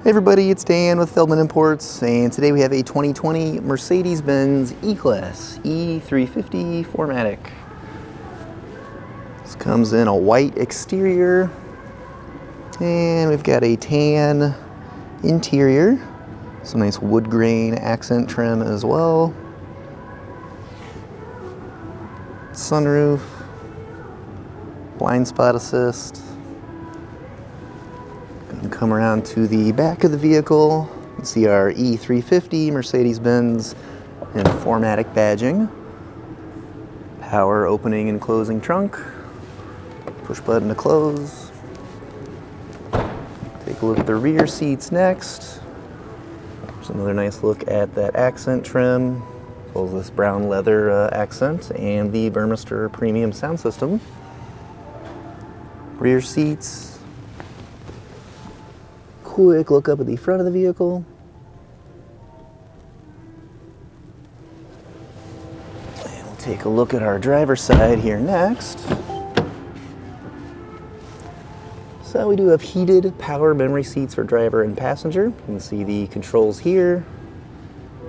Hey everybody, it's Dan with Feldmann Imports, and today we have a 2020 Mercedes-Benz E-Class E350 4MATIC. This comes in a white exterior, and we've got a tan interior, some nice wood grain accent trim as well, sunroof, blind spot assist. Come around to the back of the vehicle. You can see our E350 Mercedes-Benz and 4MATIC badging. Power opening and closing trunk. Push button to close. Take a look at the rear seats next. There's another nice look at that accent trim, as well as this brown leather accent and the Burmester premium sound system. Rear seats. Quick look up at the front of the vehicle. And we'll take a look at our driver's side here next. So we do have heated power memory seats for driver and passenger. You can see the controls here,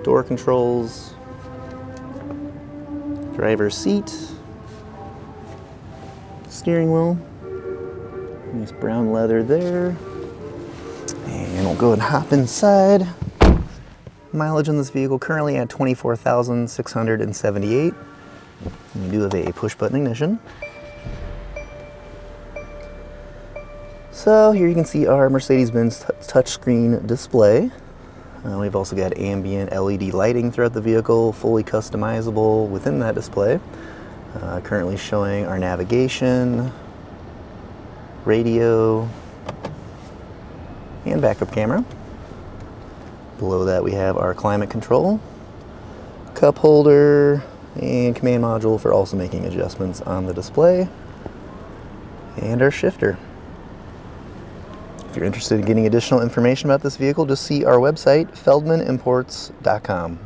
door controls, driver's seat, steering wheel, nice brown leather there. And we'll go and hop inside. Mileage on this vehicle currently at 24,678. We do have a push button ignition. So here you can see our Mercedes-Benz touchscreen display. We've also got ambient LED lighting throughout the vehicle, fully customizable within that display. Currently showing our navigation, radio, and backup camera. Below that we have our climate control, cup holder, and command module for also making adjustments on the display, and our shifter. If you're interested in getting additional information about this vehicle, just see our website, feldmannimports.com.